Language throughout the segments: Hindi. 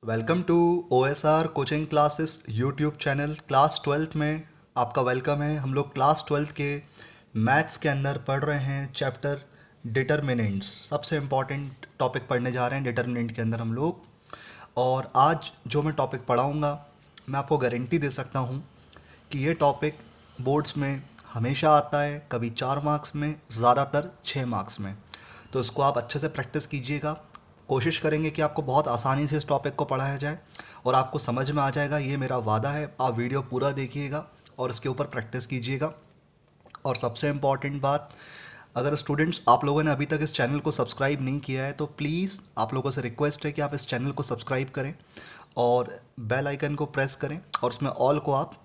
Welcome to OSR coaching classes YouTube channel. Class 12th में आपका वेलकम है। हम लोग क्लास 12th के मैथ्स के अंदर पढ़ रहे हैं चैप्टर डिटर्मिनेंट्स। सबसे इम्पॉर्टेंट टॉपिक पढ़ने जा रहे हैं डिटर्मिनेंट के अंदर हम लोग। और आज जो मैं टॉपिक पढ़ाऊँगा, मैं आपको गारंटी दे सकता हूँ कि ये टॉपिक बोर्ड्स में हमेशा आता है, कभी 4 मार्क्स में, ज़्यादातर 6 मार्क्स में। तो इसको आप अच्छे से प्रैक्टिस कीजिएगा। कोशिश करेंगे कि आपको बहुत आसानी से इस टॉपिक को पढ़ाया जाए और आपको समझ में आ जाएगा, ये मेरा वादा है। आप वीडियो पूरा देखिएगा और इसके ऊपर प्रैक्टिस कीजिएगा। और सबसे इम्पॉर्टेंट बात, अगर स्टूडेंट्स आप लोगों ने अभी तक इस चैनल को सब्सक्राइब नहीं किया है तो प्लीज़ आप लोगों से रिक्वेस्ट है कि आप इस चैनल को सब्सक्राइब करें और बेल आइकन को प्रेस करें और उसमें ऑल को आप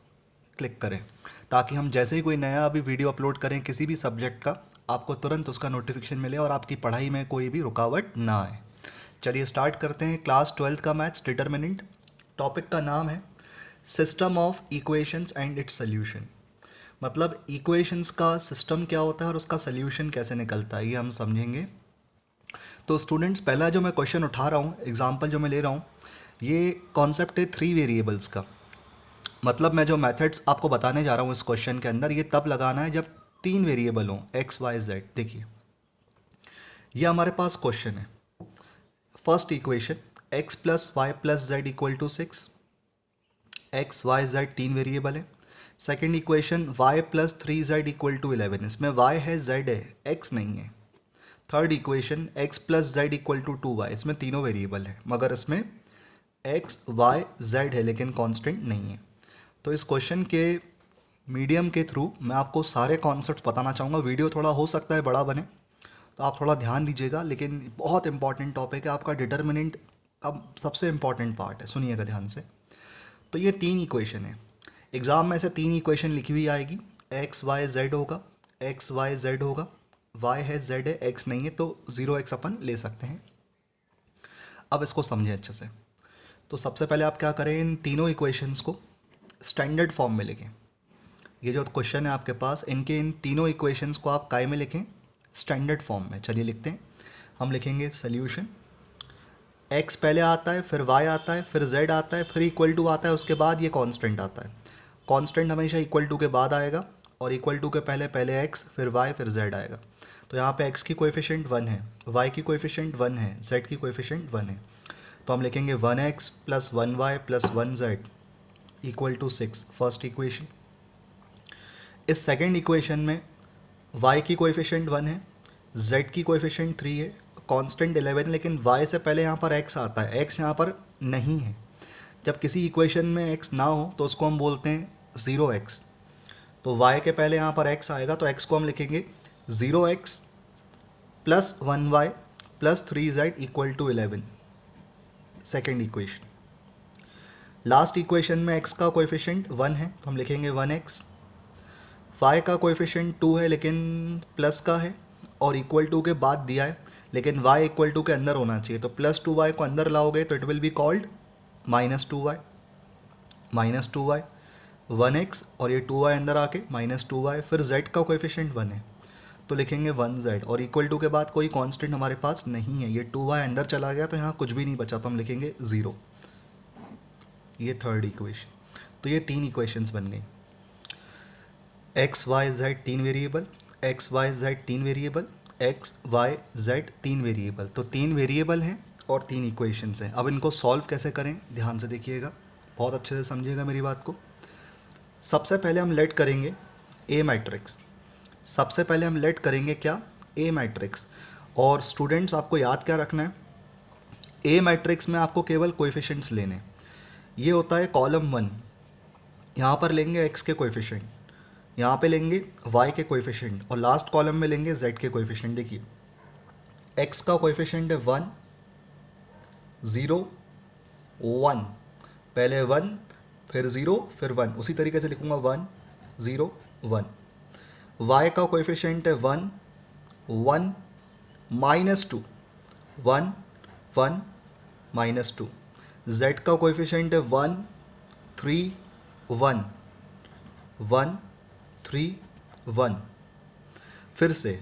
क्लिक करें, ताकि हम जैसे ही कोई नया अभी वीडियो अपलोड करें किसी भी सब्जेक्ट का, आपको तुरंत उसका नोटिफिकेशन मिले और आपकी पढ़ाई में कोई भी रुकावट ना आए। चलिए स्टार्ट करते हैं क्लास 12th का मैथ्स डिटर्मिनेंट। टॉपिक का नाम है system of equations and its solution. मतलब इक्वेशंस का सिस्टम क्या होता है और उसका सोल्यूशन कैसे निकलता है, ये हम समझेंगे। तो स्टूडेंट्स, पहला जो मैं क्वेश्चन उठा रहा हूँ, एग्जाम्पल जो मैं ले रहा हूँ, ये कॉन्सेप्ट है 3 वेरिएबल्स का। मतलब मैं जो मेथड्स आपको बताने जा रहा हूँ इस क्वेश्चन के अंदर, ये तब लगाना है जब 3 वेरिएबल हों, एक्स वाई जेड। देखिए, ये हमारे पास क्वेश्चन है। First equation x plus Y plus Z equal to 6। X Y Z 3 variable है। Second equation y plus 3z equal to 11। इसमें y है, z है, x नहीं है। Third equation x plus Z equal to 2y। इसमें तीनों वेरिएबल है, मगर इसमें x y z है लेकिन कांस्टेंट नहीं है। तो इस क्वेश्चन के मीडियम के थ्रू मैं आपको सारे कॉन्सेप्ट्स बताना चाहूँगा। वीडियो थोड़ा हो सकता है बड़ा बने, तो आप थोड़ा ध्यान दीजिएगा, लेकिन बहुत इंपॉर्टेंट टॉपिक है। आपका डिटर्मिनेंट का सबसे इंपॉर्टेंट पार्ट है, सुनिएगा ध्यान से। तो ये 3 इक्वेशन है। एग्ज़ाम में से 3 इक्वेशन लिखी हुई आएगी। एक्स वाई जेड होगा, एक्स वाई जेड होगा, वाई है, जेड है, एक्स नहीं है, तो 0x अपन ले सकते हैं। अब इसको समझें अच्छे से। तो सबसे पहले आप क्या करें, इन तीनों इक्वेशंस को स्टैंडर्ड फॉर्म में लिखें। ये जो क्वेश्चन है आपके पास, इनके इन तीनों इक्वेशंस को आप काय में लिखें, स्टैंडर्ड फॉर्म में। चलिए लिखते हैं। हम लिखेंगे सोल्यूशन। x पहले आता है, फिर y आता है, फिर z आता है, फिर इक्वल टू आता है, उसके बाद ये कांस्टेंट आता है। कांस्टेंट हमेशा इक्वल टू के बाद आएगा और इक्वल टू के पहले पहले x, फिर y, फिर z आएगा। तो यहाँ पे x की कोएफिशिएंट 1 है, y की कोएफिशिएंट 1 है, z की कोएफिशिएंट 1 है। तो हम लिखेंगे 1x plus 1y plus 1z equal to 6, first equation. इस सेकेंड इक्वेशन में y की कोएफिशिएंट 1 है, z की कोएफिशिएंट 3 है, कांस्टेंट 11, लेकिन y से पहले यहाँ पर x आता है, x यहाँ पर नहीं है। जब किसी इक्वेशन में x ना हो तो उसको हम बोलते हैं 0x। तो y के पहले यहाँ पर x आएगा, तो x को हम लिखेंगे 0x plus 1y plus 3z equal to 11, second equation. Last equation में x का कोएफिशिएंट 1 है, तो हम लिखेंगे 1x। y का कोएफिशिएंट 2 है लेकिन प्लस का है और इक्वल टू के बाद दिया है, लेकिन y इक्वल टू के अंदर होना चाहिए। तो प्लस 2y को अंदर लाओगे तो it will be called minus 2y। Minus 2y 1x और ये 2y अंदर आके माइनस 2y। फिर z का कोएफिशिएंट 1 है तो लिखेंगे 1z और इक्वल टू के बाद कोई कांस्टेंट हमारे पास नहीं है, ये 2y अंदर चला गया तो यहाँ कुछ भी नहीं बचा, तो हम लिखेंगे 0। ये थर्ड इक्वेशन। तो ये 3 इक्वेशंस बन गई। X Y Z 3 variable, x Y Z 3 variable, x Y Z 3 variable. तो 3 वेरिएबल हैं और 3 इक्वेशंस हैं। अब इनको सॉल्व कैसे करें, ध्यान से देखिएगा, बहुत अच्छे से समझिएगा मेरी बात को। सबसे पहले हम लेट करेंगे ए मैट्रिक्स। सबसे पहले हम लेट करेंगे क्या, ए मैट्रिक्स। और स्टूडेंट्स, आपको याद क्या रखना है, ए मैट्रिक्स में आपको केवल कोएफिशिएंट्स लेने। ये होता है कॉलम 1, यहाँ पर लेंगे एक्स के कोएफिशिएंट, यहाँ पे लेंगे y के कोएफिशिएंट और लास्ट कॉलम में लेंगे z के कोएफिशिएंट। देखिए, x का कोएफिशिएंट है 1 0 1, पहले 1 फिर 0 फिर 1, उसी तरीके से लिखूँगा 1 0 1। y का कोएफिशिएंट है 1 1 माइनस 2 1 1 माइनस 2। z का कोएफिशिएंट है 1 3 1 1 3 1। फिर से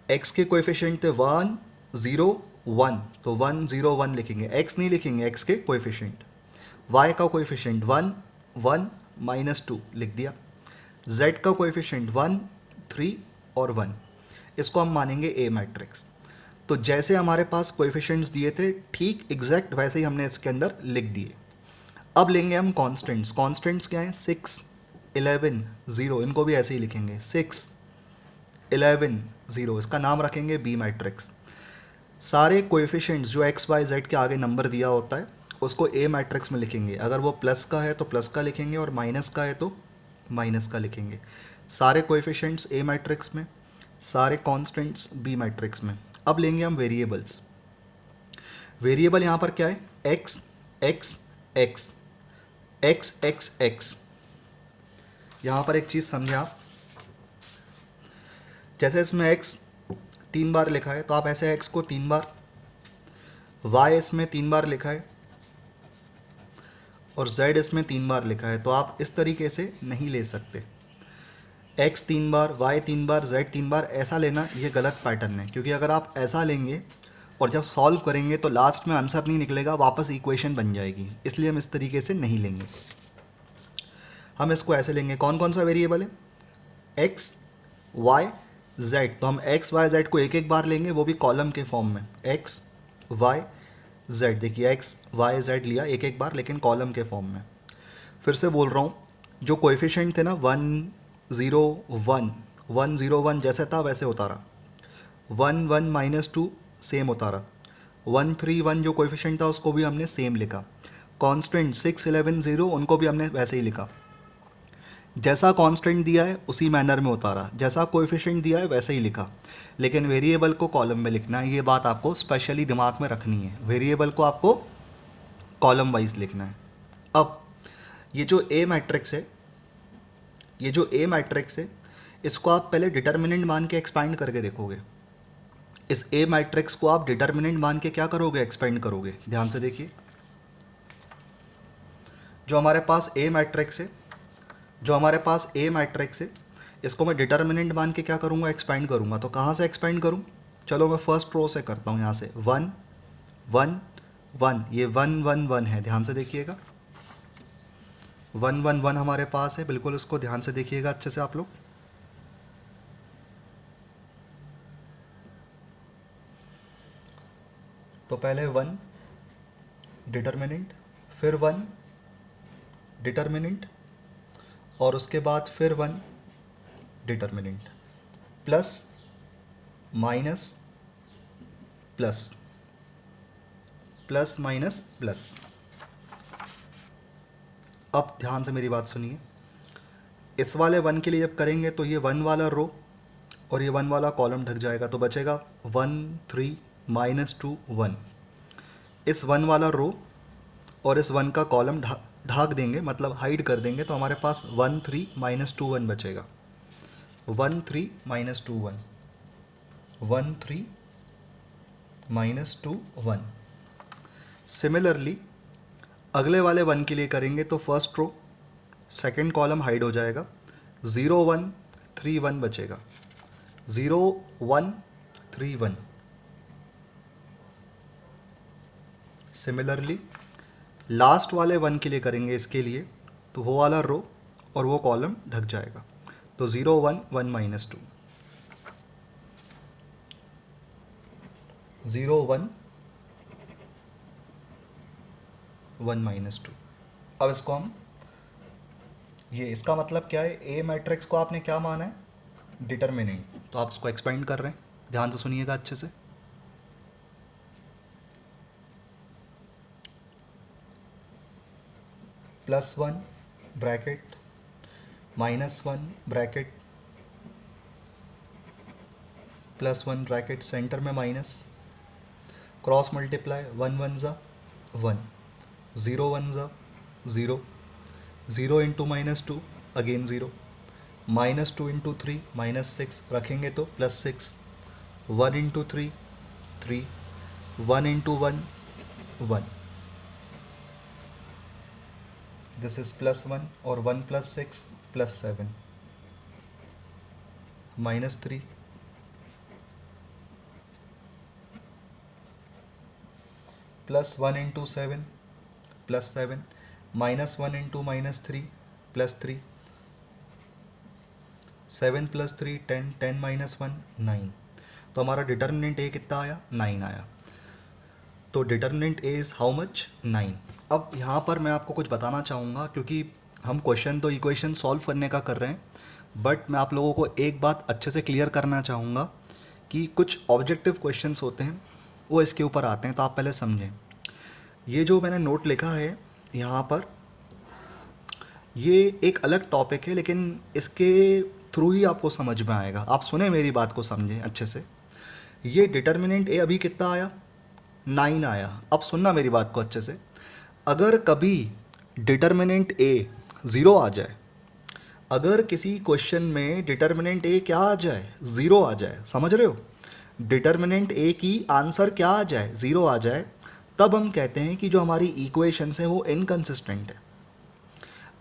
x के कोएफिशिएंट थे 1 0 1, तो 1 0 1 लिखेंगे, x नहीं लिखेंगे, x के कोएफिशिएंट, y का कोएफिशिएंट 1 1 -2 लिख दिया, z का कोएफिशिएंट 1 3 और 1, इसको हम मानेंगे ए मैट्रिक्स। तो जैसे हमारे पास कोएफिशिएंट्स दिए थे ठीक एग्जैक्ट वैसे ही हमने इसके अंदर लिख दिए। अब लेंगे हम कॉन्स्टेंट्स। कॉन्स्टेंट्स क्या हैं? 6 11 0, इनको भी ऐसे ही लिखेंगे, 6 11 0, इसका नाम रखेंगे बी मैट्रिक्स। सारे कोएफिशिएंट्स जो एक्स वाई जेड के आगे नंबर दिया होता है उसको ए मैट्रिक्स में लिखेंगे। अगर वो प्लस का है तो प्लस का लिखेंगे और माइनस का है तो माइनस का लिखेंगे। सारे कोएफिशिएंट्स ए मैट्रिक्स में, सारे कांस्टेंट्स बी मैट्रिक्स में। अब लेंगे हम वेरिएबल्स। वेरिएबल यहाँ पर क्या है? X x x x x x. यहाँ पर एक चीज़ समझे आप, जैसे इसमें x 3 बार लिखा है तो आप ऐसे x को 3 बार, y इसमें 3 बार लिखा है और z इसमें 3 बार लिखा है, तो आप इस तरीके से नहीं ले सकते। x 3 बार, y 3 बार, z 3 बार ऐसा लेना ये गलत पैटर्न है, क्योंकि अगर आप ऐसा लेंगे और जब सॉल्व करेंगे तो लास्ट में आंसर नहीं निकलेगा, वापस इक्वेशन बन जाएगी। इसलिए हम इस तरीके से नहीं लेंगे, हम इसको ऐसे लेंगे। कौन कौन सा वेरिएबल है? x y z, तो हम x y z को एक एक बार लेंगे, वो भी कॉलम के फॉर्म में, x y z। देखिए x y z लिया एक एक बार, लेकिन कॉलम के फॉर्म में। फिर से बोल रहा हूँ, जो कोएफिशिएंट थे ना 1 0 1 1 0 1 जैसे था वैसे होता रहा, 1 1 -2 सेम होता रहा, 1 3 1 जो कोएफिशिएंट था उसको भी हमने सेम लिखा। कांस्टेंट 6 11 0 उनको भी हमने वैसे ही लिखा। जैसा कांस्टेंट दिया है उसी मैनर में उतारा, जैसा कोएफिशिएंट दिया है वैसे ही लिखा। लेकिन वेरिएबल को कॉलम में लिखना है, ये बात आपको स्पेशली दिमाग में रखनी है। वेरिएबल को आपको कॉलम वाइज लिखना है। अब ये जो ए मैट्रिक्स है, ये जो ए मैट्रिक्स है, इसको आप पहले डिटर्मिनेंट मान के एक्सपैंड करके देखोगे। इस ए मैट्रिक्स को आप डिटर्मिनेंट मान के क्या करोगे? एक्सपेंड करोगे। ध्यान से देखिए, जो हमारे पास ए मैट्रिक्स है, जो हमारे पास ए मैट्रिक्स है, इसको मैं डिटर्मिनेंट मान के क्या करूँगा? एक्सपेंड करूँगा। तो कहाँ से एक्सपेंड करूँ? चलो मैं फर्स्ट रो से करता हूँ, यहाँ से 1 1 1, ये 1 1 1 है, ध्यान से देखिएगा, 1 1 1 हमारे पास है, बिल्कुल इसको ध्यान से देखिएगा अच्छे से आप लोग। तो पहले 1 डिटर्मिनेंट, फिर 1 डिटर्मिनेंट, और उसके बाद फिर 1 determinant, plus minus plus, plus minus plus. अब ध्यान से मेरी बात सुनिए, इस वाले 1 के लिए जब करेंगे तो ये 1 वाला रो और ये 1 वाला कॉलम ढक जाएगा, तो बचेगा 1 3 -2 1। इस 1 वाला रो और इस 1 का कॉलम ढाक देंगे, मतलब हाइड कर देंगे, तो हमारे पास 1 3 -2 1 बचेगा, 1 3 -2 1, 1 3 -2 1। सिमिलरली अगले वाले 1 के लिए करेंगे तो first row second column hide हो जाएगा, 0 1 3 1 बचेगा, 0 1 3 1। सिमिलरली लास्ट वाले 1 के लिए करेंगे, इसके लिए तो वो वाला रो और वो कॉलम ढक जाएगा, तो 0 1 1 -2, 0 1 1 -2। अब इसको हम, ये इसका मतलब क्या है? ए मैट्रिक्स को आपने क्या माना है? डिटर्मिनेंट। तो आप इसको एक्सपेंड कर रहे हैं, ध्यान से सुनिएगा अच्छे से। +1 ब्रैकेट, -1 ब्रैकेट, +1 ब्रैकेट, सेंटर में माइनस, क्रॉस मल्टीप्लाई, 1 1 ज़ा 1, 0 1 ज़ा 0, 0 इंटू -2 अगेन 0, -2 इंटू 3 -6 रखेंगे तो +6, 1 इंटू 3 3, 1 इंटू 1 1, दिस इज +1 और 1 + 6 +7, -3, +1 × 7 +7, -1 × -3 +3, 7 + 3 10, 10 - 1 9। तो हमारा डिटर्मिनेंट ए कितना आया? 9 आया। तो determinant A is how much? 9। अब यहाँ पर मैं आपको कुछ बताना चाहूँगा, क्योंकि हम क्वेश्चन तो इक्वेशन सॉल्व करने का कर रहे हैं, बट मैं आप लोगों को एक बात अच्छे से क्लियर करना चाहूँगा कि कुछ ऑब्जेक्टिव क्वेश्चंस होते हैं वो इसके ऊपर आते हैं, तो आप पहले समझें। ये जो मैंने नोट लिखा है यहाँ पर, ये एक अलग टॉपिक है, लेकिन इसके थ्रू ही आपको समझ में आएगा। आप सुने मेरी बात को, समझें अच्छे से। ये डिटर्मिनेंट ए अभी कितना आया? 9 आया। अब सुनना मेरी बात को अच्छे से। अगर कभी डिटर्मिनेंट ए 0 आ जाए, अगर किसी क्वेश्चन में डिटर्मिनेंट ए क्या आ जाए? 0 आ जाए, समझ रहे हो? डिटर्मिनेंट ए की आंसर क्या आ जाए? 0 आ जाए, तब हम कहते हैं कि जो हमारी इक्वेशंस हैं वो इनकंसिस्टेंट है।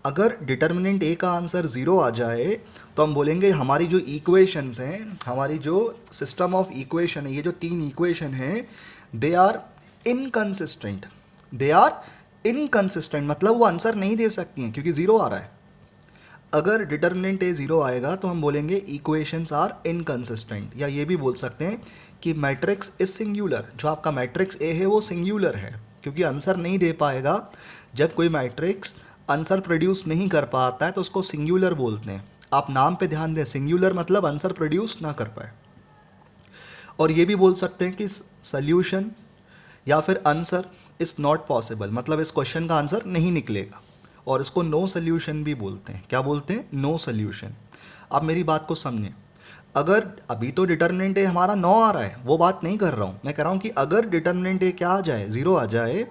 अगर डिटर्मिनेंट ए का आंसर 0 आ जाए तो हम बोलेंगे हमारी जो इक्वेशंस हैं, हमारी जो सिस्टम ऑफ इक्वेशन है, ये जो 3 इक्वेशन हैं, they are inconsistent. They are inconsistent मतलब वो आंसर नहीं दे सकती हैं, क्योंकि 0 आ रहा है। अगर डिटर्मिनेंट ए 0 आएगा तो हम बोलेंगे इक्वेशंस आर इनकंसिस्टेंट, या ये भी बोल सकते हैं कि मैट्रिक्स इज सिंगुलर। जो आपका मैट्रिक्स ए है वो सिंगुलर है, क्योंकि आंसर नहीं दे पाएगा। जब कोई मैट्रिक्स आंसर प्रोड्यूस नहीं कर पाता है तो उसको सिंगुलर बोलते हैं। आप नाम पे ध्यान दें, सिंगुलर मतलब आंसर प्रोड्यूस ना कर पाए। और ये भी बोल सकते हैं कि सल्यूशन या फिर आंसर इज़ नॉट पॉसिबल, मतलब इस क्वेश्चन का आंसर नहीं निकलेगा। और इसको नो सल्यूशन भी बोलते हैं। क्या बोलते हैं? No solution. आप मेरी बात को समझें। अगर अभी तो डिटर्मिनेंट ए हमारा 9 आ रहा है, वो बात नहीं कर रहा हूँ। मैं कह रहा हूँ कि अगर डिटर्मिनेंट ए क्या आ जाए? 0 आ जाए,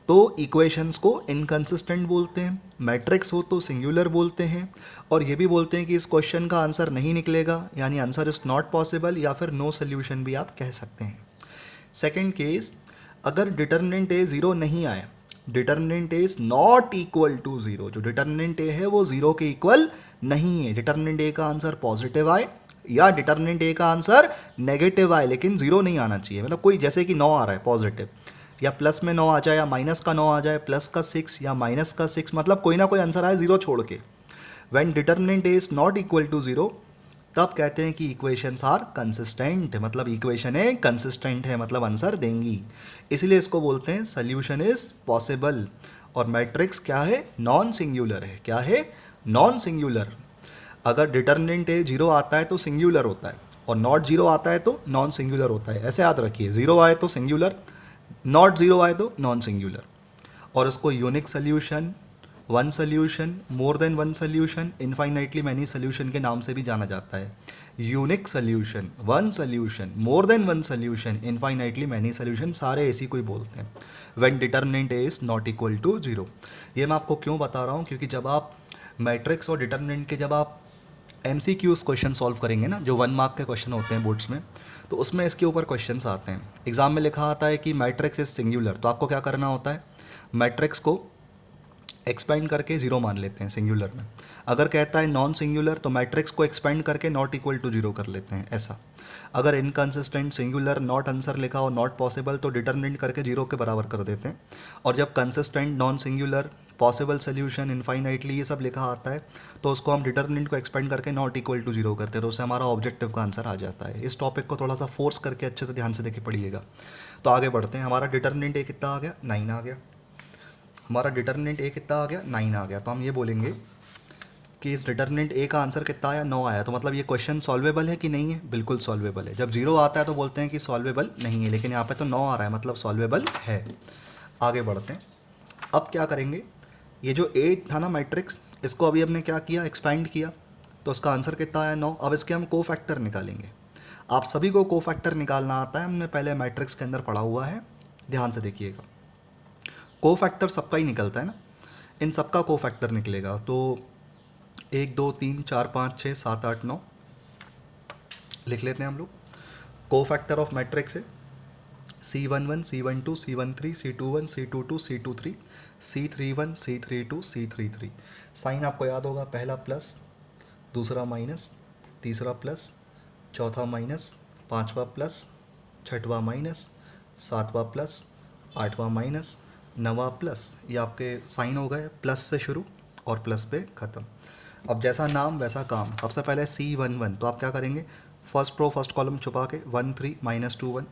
तो इक्वेशंस को इनकंसिस्टेंट बोलते हैं। मैट्रिक्स हो तो सिंगुलर बोलते हैं। और ये भी बोलते हैं कि इस क्वेश्चन का आंसर नहीं निकलेगा, यानी आंसर इज़ नॉट पॉसिबल, या फिर नो सल्यूशन भी आप कह सकते हैं। सेकेंड केस, अगर डिटर्मिनेंट ए 0 नहीं आए, determinant A is not equal to 0, जो डिटर्मिनेंट ए है वो 0 के इक्वल नहीं है। डिटर्मिनेंट ए का आंसर पॉजिटिव आए या डिटर्मिनेंट ए का आंसर नेगेटिव आए, लेकिन 0 नहीं आना चाहिए। मतलब कोई, जैसे कि 9 आ रहा है पॉजिटिव, या प्लस में 9 आ जाए, या माइनस का 9 आ जाए, प्लस का 6 या माइनस का 6, मतलब कोई ना कोई आंसर आए 0 छोड़ के। When determinant A is not equal to 0, तब कहते हैं कि इक्वेशंस आर कंसिस्टेंट, मतलब इक्वेशन है कंसिस्टेंट है, मतलब आंसर देंगी। इसलिए इसको बोलते हैं सल्यूशन इज पॉसिबल। और मैट्रिक्स क्या है? नॉन सिंगुलर है। क्या है? Non singular. अगर डिटर्मिनेंट ए 0 आता है तो सिंगुलर होता है, और नॉट 0 आता है तो नॉन सिंगुलर होता है। ऐसे याद रखिए, 0 आए तो सिंगुलर, नॉट 0 आए तो नॉन सिंगुलर। और इसको unique solution, one solution, more than one solution, infinitely many solution के नाम से भी जाना जाता है। Unique solution, one solution, more than one solution, infinitely many solution, सारे ऐसी कोई बोलते हैं। When determinant A is not equal to 0। ये मैं आपको क्यों बता रहा हूँ? क्योंकि जब आप मैट्रिक्स और डिटर्मिनेंट के जब आप MCQs क्वेश्चन सॉल्व करेंगे ना, जो 1 मार्क के क्वेश्चन होते हैं बोर्ड्स में, तो उसमें इसके ऊपर क्वेश्चंस आते हैं। एग्जाम में लिखा आता है कि मैट्रिक्स इज सिंगुलर, तो आपको क्या करना होता है? मैट्रिक्स को एक्सपेंड करके 0 मान लेते हैं सिंगुलर में। अगर कहता है नॉन सिंगुलर, तो मैट्रिक्स को एक्सपेंड करके नॉट इक्वल टू 0 कर लेते हैं, ऐसा। अगर इनकंसिस्टेंट, सिंगुलर, नॉट आंसर लिखा हो, नॉट पॉसिबल, तो डिटर्मिनेंट करके 0 के बराबर कर देते हैं। और जब consistent, non singular, possible solution, infinitely, ये सब लिखा आता है, तो उसको हम डिटर्मिनेंट को एक्सपेंड करके नॉट इक्वल टू 0 करते हैं, तो उससे हमारा ऑब्जेक्टिव का आंसर आ जाता है। इस टॉपिक को थोड़ा सा फोर्स करके अच्छे से ध्यान से देखे पढ़िएगा। तो आगे बढ़ते हैं। हमारा डिटर्मिनेंट ए कितना आ गया? 9 आ गया। हमारा डिटर्मिनेंट ए कितना आ गया? 9 आ गया। तो हम ये बोलेंगे कि इस डिटर्मिनेंट ए का आंसर कितना आया? 9 आया। तो मतलब ये क्वेश्चन सॉल्वेबल है कि नहीं है? बिल्कुल सॉल्वेबल है। जब 0 आता है तो बोलते हैं कि सॉल्वेबल नहीं है, लेकिन यहाँ पे तो 9 आ रहा है, मतलब सॉल्वेबल है। आगे बढ़ते हैं। अब क्या करेंगे? ये जो 8 था ना मैट्रिक्स, इसको अभी हमने क्या किया? एक्सपेंड किया, तो उसका आंसर कितना आया? 9। अब इसके हम को फैक्टर निकालेंगे। आप सभी को को फैक्टर निकालना आता है, हमने पहले मैट्रिक्स के अंदर पढ़ा हुआ है, ध्यान से देखिएगा। को फैक्टर सबका ही निकलता है ना, इन सबका को फैक्टर निकलेगा। तो 1 2 3 4 5 6 7 8 9 लिख लेते हैं हम लोग। को फैक्टर ऑफ मैट्रिक्स है C11 C12 C13 C21 C22 C23 C31 C32 C33। Sign आपको याद होगा, पहला प्लस, दूसरा माइनस, तीसरा प्लस, चौथा माइनस, पांचवा प्लस, छठवां माइनस, सातवां प्लस, 8वां माइनस, 9वां प्लस, ये आपके साइन हो गए प्लस से शुरू और प्लस पे ख़त्म। अब जैसा नाम वैसा काम। सबसे पहले C11, तो आप क्या करेंगे, फर्स्ट रो फर्स्ट कॉलम छुपा के 1 3 -2 1।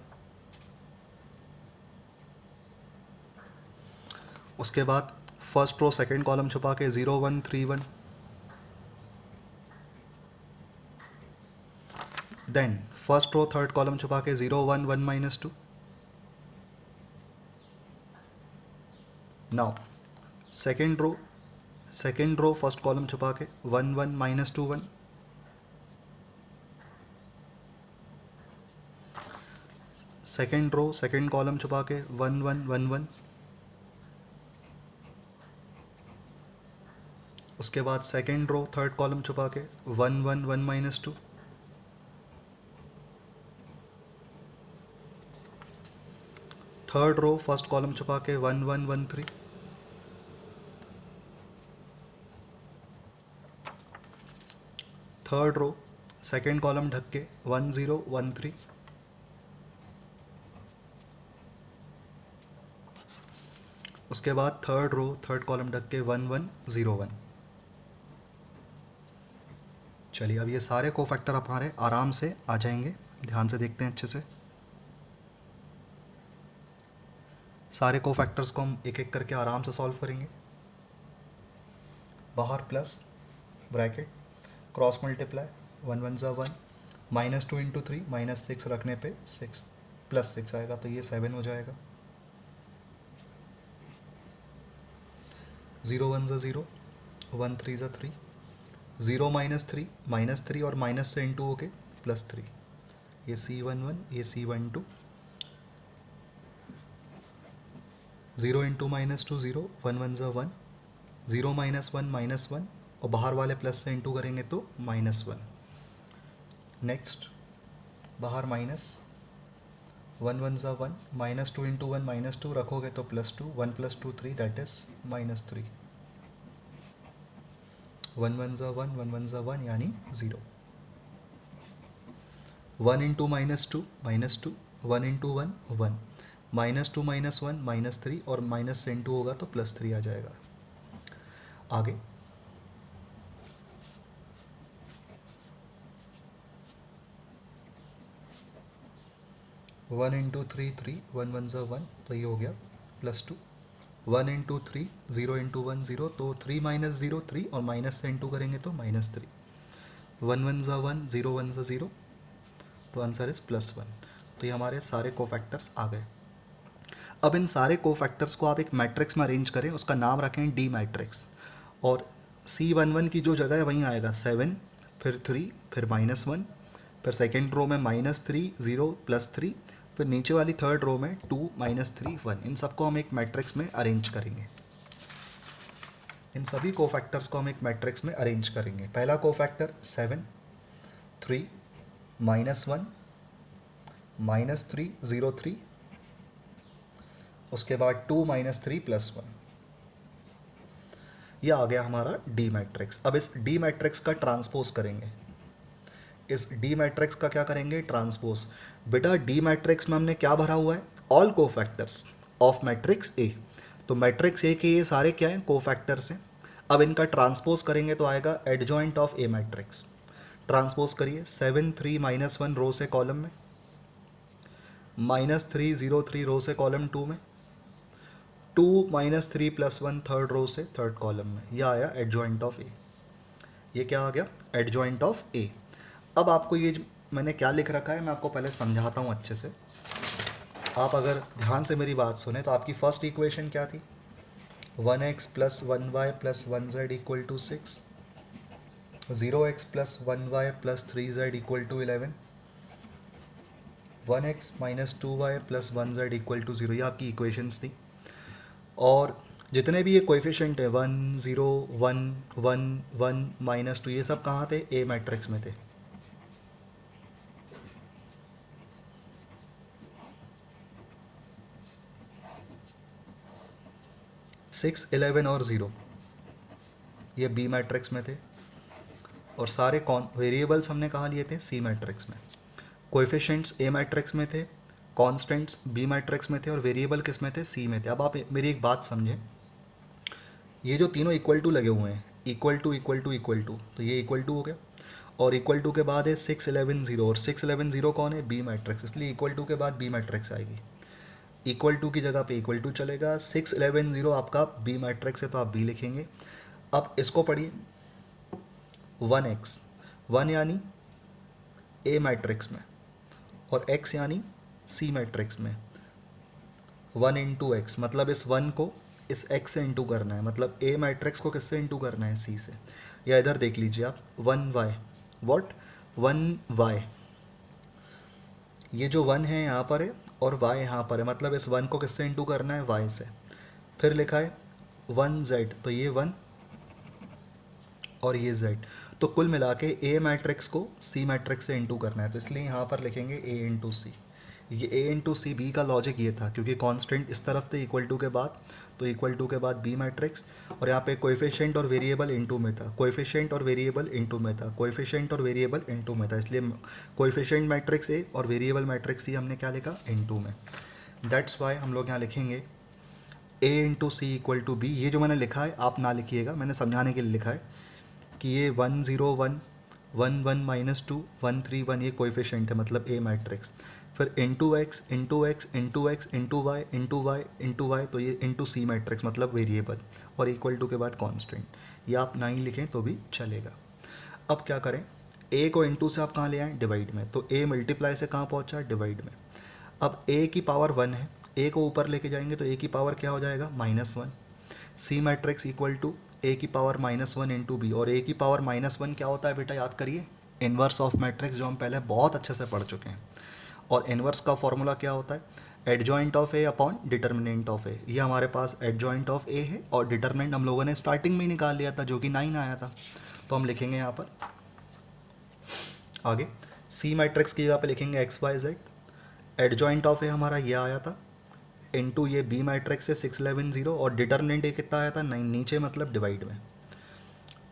उसके बाद फर्स्ट रो सेकंड कॉलम छुपा के 0 1 3 1। Then first row third column छुपा के 0 1 1 -2। Now second row first column छुपा के 1 1 -2 1। सेकेंड रो सेकेंड कॉलम छुपा के 1 1 1 1। उसके बाद सेकेंड रो थर्ड कॉलम छुपा के 1 1 1 -2। थर्ड रो फर्स्ट कॉलम छुपा के 1 1 1 3। थर्ड रो सेकेंड कॉलम ढक के 1 0 1 3। उसके बाद थर्ड रो थर्ड कॉलम ढक के 1 1 0 1। चलिए अब ये सारे कोफैक्टर हमारे आराम से आ जाएंगे, ध्यान से देखते हैं अच्छे से। सारे कोफैक्टर्स को हम एक एक करके आराम से सॉल्व करेंगे। बाहर प्लस ब्रैकेट क्रॉस मल्टीप्लाई 1 1 ज़ा 1 -2 × 3 -6 रखने पे 6 +6 आएगा, तो ये 7 हो जाएगा। 0 1 ज़ा 0 1 3 ज़ा 3 0 -3 और माइनस से इंटू होके +3, ये C11 ये C12। 0 × -2 0 1 1 ज़ा 1 0 -1 -1 और बाहर वाले प्लस से इंटू करेंगे तो -1। नेक्स्ट बाहर माइनस 1 1 ज़ा 1 -2 × 1 -2 रखोगे तो +2 1 + 2 3 दैट इज़ -3। 1 1 ज़ा 1 1 1 ज़ा 1 यानी 0। 1 × -2 -2 1 × 1 1 -2 -1 -3 और माइनस से इंटू होगा तो +3 आ जाएगा। आगे 1 × 3 3 1 1 ज़ा 1 तो ये हो गया +2। 1 × 3 0 × 1 0 तो 3 - 0 3 और माइनस से इंटू करेंगे तो -3। 1 1 ज़ा 1 0 1 ज़ा 0 तो आंसर इज +1। तो ये हमारे सारे कोफैक्टर्स आ गए। अब इन सारे कोफैक्टर्स को आप एक मैट्रिक्स में अरेंज करें, उसका नाम रखें डी मैट्रिक्स, और C11 की जो जगह है वहीं आएगा 7 फिर 3 फिर -1, फिर सेकेंड रो में -3 0 +3, फिर नीचे वाली थर्ड रो में 2 -3 1। इन सबको हम एक मैट्रिक्स में अरेंज करेंगे। इन सभी कोफैक्टर्स को हम एक मैट्रिक्स में अरेंज करेंगे। पहला कोफैक्टर 7 3 -1 -3 0 3, उसके बाद 2 -3 +1। ये आ गया हमारा डी मैट्रिक्स। अब इस डी मैट्रिक्स का ट्रांसपोज करेंगे। इस डी मैट्रिक्स का क्या करेंगे, ट्रांसपोज। बेटा डी मैट्रिक्स में हमने क्या भरा हुआ है, all cofactors of matrix A. तो मैट्रिक्स ए के ये सारे क्या हैं, कोफैक्टर्स हैं। अब इनका ट्रांसपोज करेंगे तो आएगा adjoint of A matrix. Transpose करिए 7 3 -1 रो से कॉलम में, -3 0 3 रो से कॉलम 2 में, 2 -3 +1 थर्ड रो से थर्ड कॉलम में। यह आया एडजॉइंट ऑफ ए। ये क्या आ गया, एडजॉइंट ऑफ ए। अब आपको ये मैंने क्या लिख रखा है मैं आपको पहले समझाता हूँ अच्छे से। आप अगर ध्यान से मेरी बात सुने तो आपकी फर्स्ट इक्वेशन क्या थी, 1x + 1y + 1z = 6, 0x + 1y + 3z = 11, 1x - 2y + 1z = 0। ये आपकी इक्वेशंस थी। और जितने भी ये कोएफिशिएंट है 1 0 1 1 1 -2, ये सब कहाँ थे, ए मैट्रिक्स में थे। 6 11 और 0 ये बी मैट्रिक्स में थे, और सारे वेरिएबल्स हमने कहाँ लिए थे, सी मैट्रिक्स में। कोएफिशिएंट्स ए मैट्रिक्स में थे, कॉन्स्टेंट्स बी मैट्रिक्स में थे और वेरिएबल किस में थे, सी में थे। अब आप मेरी एक बात समझें, ये जो तीनों इक्वल टू लगे हुए हैं, equal to equal to equal to, तो ये इक्वल टू हो गया, और इक्वल टू के बाद है 6 11 0, और 6 11 0 कौन है, बी मैट्रिक्स, इसलिए इक्वल टू के बाद बी मैट्रिक्स आएगी। इक्वल टू की जगह पे इक्वल टू चलेगा, 6 11 0 आपका बी मैट्रिक्स है तो आप बी लिखेंगे। अब इसको पढ़िए, 1x, 1 यानी ए मैट्रिक्स में और x यानी सी मैट्रिक्स में, 1 इंटू एक्स, मतलब इस 1 को इस x से इंटू करना है, मतलब ए मैट्रिक्स को किससे इंटू करना है, सी से। या इधर देख लीजिए आप, 1y, वॉट 1y, ये जो 1 है यहाँ पर है और y यहाँ पर है, मतलब इस 1 को किससे इंटू करना है, y से। फिर लिखा है 1z, तो ये 1 और ये z, तो कुल मिला के ए मैट्रिक्स को सी मैट्रिक्स से इंटू करना है, तो इसलिए यहाँ पर लिखेंगे ए इंटू सी। ये ए इंटू सी, बी का लॉजिक ये था क्योंकि कांस्टेंट इस तरफ थे इक्वल टू के बाद, तो इक्वल टू के बाद बी मैट्रिक्स, और यहाँ पे कोएफिशिएंट और वेरिएबल इनटू में था, कोएफिशिएंट और वेरिएबल इनटू में था, कोएफिशिएंट और वेरिएबल इनटू में था, इसलिए कोएफिशिएंट मैट्रिक्स ए और वेरिएबल मैट्रिक्स सी हमने क्या लिखा, इनटू में। दैट्स वाई हम लोग यहाँ लिखेंगे A into C equal to B. ये जो मैंने लिखा है आप ना लिखिएगा, मैंने समझाने के लिए लिखा है कि ये 1 0 1 1 1 माइनस 2 1 3 1 ये कोएफिशिएंट है, मतलब ए मैट्रिक्स। फिर into x into x into x into y into y into y, तो ये इंटू सी मैट्रिक्स मतलब वेरिएबल, और इक्वल टू के बाद कांस्टेंट। ये आप 9 लिखें तो भी चलेगा। अब क्या करें, ए को इंटू से आप कहाँ ले आएँ, डिवाइड में, तो ए मल्टीप्लाई से कहाँ पहुँचा, डिवाइड में। अब ए की पावर 1 है, ए को ऊपर लेके जाएंगे तो ए की पावर क्या हो जाएगा, -1। सी मैट्रिक्स इक्वल टू ए की पावर -1 इंटू बी, और ए की पावर -1 क्या होता है बेटा, याद करिए, इन्वर्स ऑफ मैट्रिक्स, जो हम पहले बहुत अच्छे से पढ़ चुके हैं। और इन्वर्स का फॉर्मूला क्या होता है, adjoint of A upon determinant of A. ये हमारे पास एडजॉइंट ऑफ ए है और डिटर्मिनेंट हम लोगों ने स्टार्टिंग में ही निकाल लिया था जो कि 9 आया था, तो हम लिखेंगे यहाँ पर आगे सी मैट्रिक्स की जगह पे लिखेंगे X Y Z. Adjoint of A हमारा ये आया था इनटू ये बी मैट्रिक्स है 6 11 0, और डिटर्मिनेंट ए कितना आया था, 9 नीचे मतलब डिवाइड में।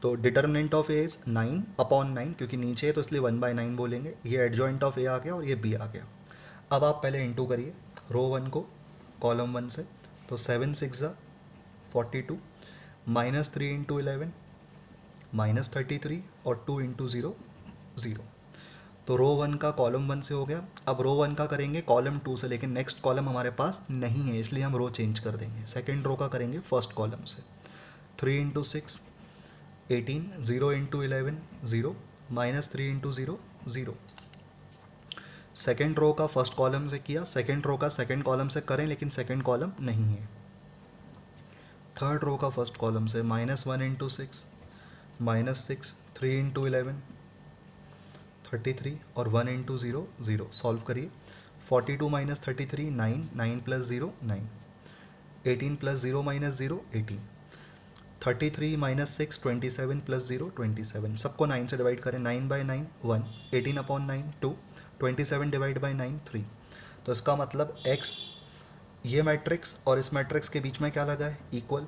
तो determinant of A is 9 upon 9, क्योंकि नीचे है तो इसलिए 1/9 बोलेंगे। ये एडजॉइंट ऑफ ए आ गया और ये बी आ गया। अब आप पहले इंटू करिए रो 1 को कॉलम 1 से, तो 7 6 42 -3 इंटू 11 -33 और 2 इंटू 0 0। तो रो 1 का कॉलम 1 से हो गया। अब रो 1 का करेंगे कॉलम 2 से, लेकिन नेक्स्ट कॉलम हमारे पास नहीं है इसलिए हम रो चेंज कर देंगे। सेकेंड रो का करेंगे फर्स्ट कॉलम से, 3 into 6 18 0 into 11 0 -3 into 0 0। Second row का फर्स्ट कॉलम से किया, सेकेंड रो का सेकेंड कॉलम से करें लेकिन सेकेंड कॉलम नहीं है। थर्ड रो का फर्स्ट कॉलम से -1 इंटू 6 -6 3 इंटू 11 33 और 1 इंटू 0 0। सॉल्व करिए, 42 - 33 9 9 + 0 9 18 + 0 - 0 18 33 - 6 27 + 0 27। सबको 9 से डिवाइड करें, 9/9 1, 18 अपॉन 9 2, 27 डिवाइड बाई 9 3। तो इसका मतलब x ये मैट्रिक्स और इस मैट्रिक्स के बीच में क्या लगा है, इक्वल।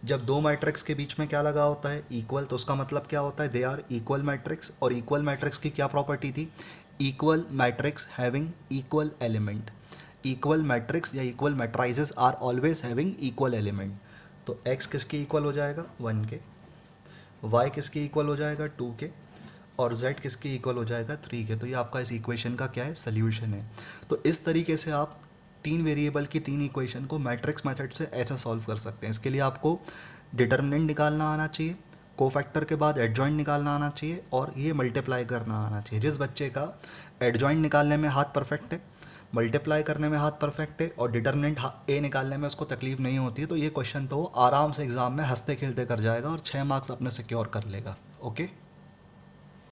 जब दो मैट्रिक्स के बीच में क्या लगा होता है, इक्वल, तो उसका मतलब क्या होता है, दे आर इक्वल मैट्रिक्स। और इक्वल मैट्रिक्स की क्या प्रॉपर्टी थी, equal matrix having equal element. Equal matrix या equal matrices are always having equal element. तो x किसके इक्वल हो जाएगा, 1 के, y किसके इक्वल हो जाएगा, 2 के, और z किसके इक्वल हो जाएगा, 3 के। तो ये आपका इस इक्वेशन का क्या है, सोल्यूशन है। तो इस तरीके से आप 3 वेरिएबल की 3 इक्वेशन को मैट्रिक्स मेथड से ऐसा सॉल्व कर सकते हैं। इसके लिए आपको डिटर्मिनेंट निकालना आना चाहिए, कोफैक्टर के बाद एडजॉइंट निकालना आना चाहिए, और ये मल्टीप्लाई करना आना चाहिए। जिस बच्चे का एडजॉइंट निकालने में हाथ परफेक्ट है, मल्टीप्लाई करने में हाथ परफेक्ट है, और डिटर्मिनेंट ए निकालने में उसको तकलीफ नहीं होती है, तो ये क्वेश्चन तो आराम से एग्ज़ाम में हंसते खेलते कर जाएगा और 6 मार्क्स अपने सिक्योर कर लेगा। ओके।